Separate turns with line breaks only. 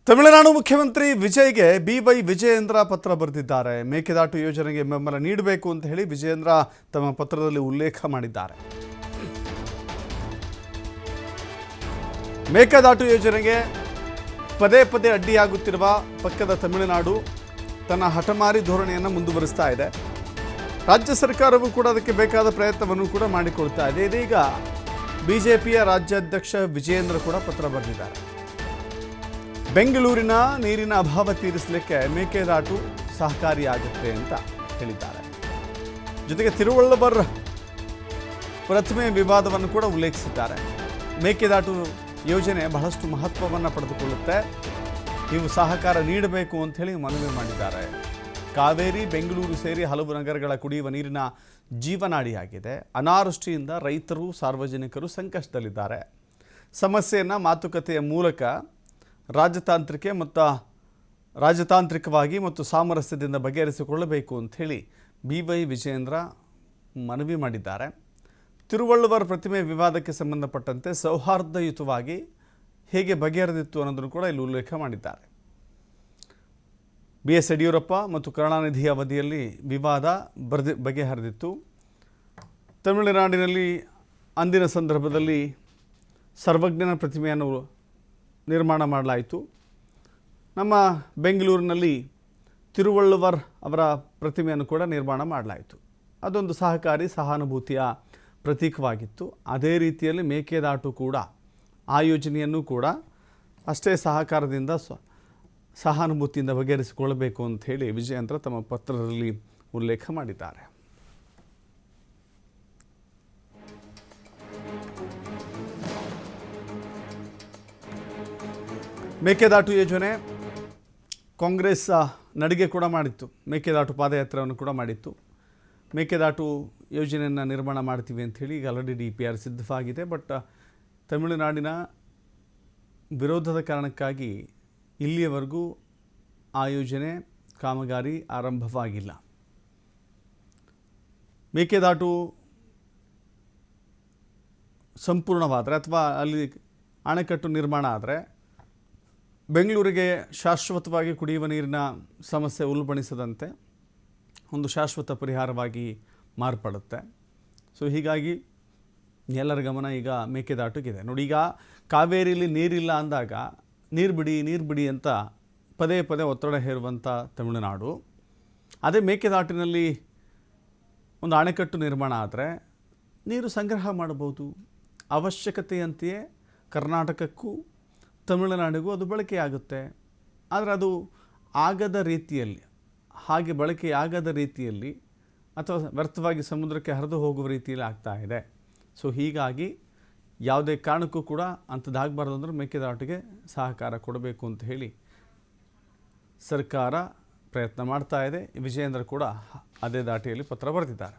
ತಮಿಳುನಾಡು ಮುಖ್ಯಮಂತ್ರಿ ವಿಜಯ್ಗೆ ಬಿವೈ ವಿಜಯೇಂದ್ರ ಪತ್ರ ಬರೆದಿದ್ದಾರೆ. ಮೇಕೆದಾಟು ಯೋಜನೆಗೆ ಬೆಂಬಲ ನೀಡಬೇಕು ಅಂತ ಹೇಳಿ ವಿಜಯೇಂದ್ರ ತಮ್ಮ ಪತ್ರದಲ್ಲಿ ಉಲ್ಲೇಖ ಮಾಡಿದ್ದಾರೆ. ಮೇಕೆದಾಟು ಯೋಜನೆಗೆ ಪದೇ ಪದೇ ಅಡ್ಡಿಯಾಗುತ್ತಿರುವ ಪಕ್ಕದ ತಮಿಳುನಾಡು ತನ್ನ ಹಠಮಾರಿ ಧೋರಣೆಯನ್ನು ಮುಂದುವರಿಸ್ತಾ ಇದೆ. ರಾಜ್ಯ ಸರ್ಕಾರವೂ ಕೂಡ ಅದಕ್ಕೆ ಬೇಕಾದ ಪ್ರಯತ್ನವನ್ನು ಕೂಡ ಮಾಡಿಕೊಳ್ತಾ ಇದೆ. ಇದೀಗ ಬಿಜೆಪಿಯ ರಾಜ್ಯಾಧ್ಯಕ್ಷ ವಿಜಯೇಂದ್ರ ಕೂಡ ಪತ್ರ ಬರೆದಿದ್ದಾರೆ. ಬೆಂಗಳೂರಿನ ನೀರಿನ ಅಭಾವ ತೀರಿಸಲಿಕ್ಕೆ ಮೇಕೆದಾಟು ಸಹಕಾರಿಯಾಗುತ್ತೆ ಅಂತ ಹೇಳಿದ್ದಾರೆ. ಜೊತೆಗೆ ತಿರುವಳ್ಳವರ್ ಪ್ರತಿಮೆ ವಿವಾದವನ್ನು ಕೂಡ ಉಲ್ಲೇಖಿಸಿದ್ದಾರೆ. ಮೇಕೆದಾಟು ಯೋಜನೆ ಬಹಳಷ್ಟು ಮಹತ್ವವನ್ನು ಪಡೆದುಕೊಳ್ಳುತ್ತೆ, ನೀವು ಸಹಕಾರ ನೀಡಬೇಕು ಅಂತ ಹೇಳಿ ಮನವಿ ಮಾಡಿದ್ದಾರೆ. ಕಾವೇರಿ, ಬೆಂಗಳೂರು ಸೇರಿ ಹಲವು ನಗರಗಳ ಕುಡಿಯುವ ನೀರಿನ ಜೀವನಾಡಿಯಾಗಿದೆ. ಅನಾವೃಷ್ಟಿಯಿಂದ ರೈತರು, ಸಾರ್ವಜನಿಕರು ಸಂಕಷ್ಟದಲ್ಲಿದ್ದಾರೆ. ಸಮಸ್ಯೆಯನ್ನು ಮಾತುಕತೆಯ ಮೂಲಕ ರಾಜತಾಂತ್ರಿಕವಾಗಿ ಮತ್ತು ಸಾಮರಸ್ಯದಿಂದ ಬಗೆಹರಿಸಿಕೊಳ್ಳಬೇಕು ಅಂಥೇಳಿ ಬಿವೈ ವಿಜಯೇಂದ್ರ ಮನವಿ ಮಾಡಿದ್ದಾರೆ. ತಿರುವಳ್ಳವರ್ ಪ್ರತಿಮೆ ವಿವಾದಕ್ಕೆ ಸಂಬಂಧಪಟ್ಟಂತೆ ಸೌಹಾರ್ದಯುತವಾಗಿ ಹೇಗೆ ಬಗೆಹರಿದಿತ್ತು ಅನ್ನೋದನ್ನು ಕೂಡ ಇಲ್ಲಿ ಉಲ್ಲೇಖ ಮಾಡಿದ್ದಾರೆ. BS ಯಡಿಯೂರಪ್ಪ ಮತ್ತು ಕರುಣಾನಿಧಿ ಅವಧಿಯಲ್ಲಿ ವಿವಾದ ಬಗೆಹರಿದಿತ್ತು. ತಮಿಳುನಾಡಿನಲ್ಲಿ ಅಂದಿನ ಸಂದರ್ಭದಲ್ಲಿ ಸರ್ವಜ್ಞನ ಪ್ರತಿಮೆಯನ್ನು ನಿರ್ಮಾಣ ಮಾಡಲಾಯಿತು. ನಮ್ಮ ಬೆಂಗಳೂರಿನಲ್ಲಿ ತಿರುವಳ್ಳವರ್ ಅವರ ಪ್ರತಿಮೆಯನ್ನು ಕೂಡ ನಿರ್ಮಾಣ ಮಾಡಲಾಯಿತು. ಅದೊಂದು ಸಹಕಾರಿ ಸಹಾನುಭೂತಿಯ ಪ್ರತೀಕವಾಗಿತ್ತು. ಅದೇ ರೀತಿಯಲ್ಲಿ ಮೇಕೆದಾಟು ಕೂಡ ಆ ಯೋಜನೆಯನ್ನು ಕೂಡ ಅಷ್ಟೇ ಸಹಕಾರದಿಂದ ಸಹಾನುಭೂತಿಯಿಂದ ಬಗೆಹರಿಸಿಕೊಳ್ಳಬೇಕು ಅಂತ ಹೇಳಿ ವಿಜಯೇಂದ್ರ ತಮ್ಮ ಪತ್ರದಲ್ಲಿ ಉಲ್ಲೇಖ ಮಾಡಿದ್ದಾರೆ. ಮೇಕೆದಾಟು ಯೋಜನೆ ಕಾಂಗ್ರೆಸ್ ನಡಿಗೆ ಕೂಡ ಮಾಡಿತ್ತು. ಮೇಕೆದಾಟು ಪಾದಯಾತ್ರೆಯನ್ನು ಕೂಡ ಮಾಡಿತ್ತು. ಮೇಕೆದಾಟು ಯೋಜನೆಯನ್ನು ನಿರ್ಮಾಣ ಮಾಡ್ತೀವಿ ಅಂಥೇಳಿ ಈಗ ಆಲ್ರೆಡಿ DPR ಸಿದ್ಧವಾಗಿದೆ. ಬಟ್ ತಮಿಳುನಾಡಿನ ವಿರೋಧದ ಕಾರಣಕ್ಕಾಗಿ ಇಲ್ಲಿಯವರೆಗೂ ಆ ಯೋಜನೆ ಕಾಮಗಾರಿ ಆರಂಭವಾಗಿಲ್ಲ. ಮೇಕೆದಾಟು ಸಂಪೂರ್ಣವಾದರೆ ಅಥವಾ ಅಲ್ಲಿ ಅಣೆಕಟ್ಟು ನಿರ್ಮಾಣ ಆದರೆ ಬೆಂಗಳೂರಿಗೆ ಶಾಶ್ವತವಾಗಿ ಕುಡಿಯುವ ನೀರಿನ ಸಮಸ್ಯೆ ಉಲ್ಬಣಿಸದಂತೆ ಒಂದು ಶಾಶ್ವತ ಪರಿಹಾರವಾಗಿ ಮಾರ್ಪಡುತ್ತೆ. ಸೊ ಹೀಗಾಗಿ ಎಲ್ಲರ ಗಮನ ಈಗ ಮೇಕೆದಾಟುಗಿದೆ. ನೋಡಿ, ಈಗ ಕಾವೇರಿಯಲ್ಲಿ ನೀರಿಲ್ಲ ಅಂದಾಗ ನೀರು ಬಿಡಿ ಅಂತ ಪದೇ ಪದೇ ಒತ್ತಡ ಹೇರುವಂಥ ತಮಿಳುನಾಡು, ಅದೇ ಮೇಕೆದಾಟಿನಲ್ಲಿ ಒಂದು ಅಣೆಕಟ್ಟು ನಿರ್ಮಾಣ ಆದರೆ ನೀರು ಸಂಗ್ರಹ ಮಾಡಬಹುದು. ಅವಶ್ಯಕತೆಯಂತೆಯೇ ಕರ್ನಾಟಕಕ್ಕೂ ತಮಿಳುನಾಡಿಗೂ ಅದು ಬಳಕೆಯಾಗುತ್ತೆ. ಆದರೆ ಅದು ಆಗದ ರೀತಿಯಲ್ಲಿ, ಹಾಗೆ ಬಳಕೆಯಾಗದ ರೀತಿಯಲ್ಲಿ ಅಥವಾ ವ್ಯರ್ಥವಾಗಿ ಸಮುದ್ರಕ್ಕೆ ಹರಿದು ಹೋಗುವ ರೀತಿಯಲ್ಲಿ ಆಗ್ತಾ ಇದೆ. ಸೊ ಹೀಗಾಗಿ ಯಾವುದೇ ಕಾರಣಕ್ಕೂ ಕೂಡ ಅಂಥದ್ದಾಗಬಾರ್ದು ಅಂದರೆ ಮೇಕೆದಾಟಿಗೆ ಸಹಕಾರ ಕೊಡಬೇಕು ಅಂತ ಹೇಳಿ ಸರ್ಕಾರ ಪ್ರಯತ್ನ ಮಾಡ್ತಾ ಇದೆ. ವಿಜಯೇಂದ್ರ ಕೂಡ ಅದೇ ದಾಟಿಯಲ್ಲಿ ಪತ್ರ ಬರೆದಿದ್ದಾರೆ.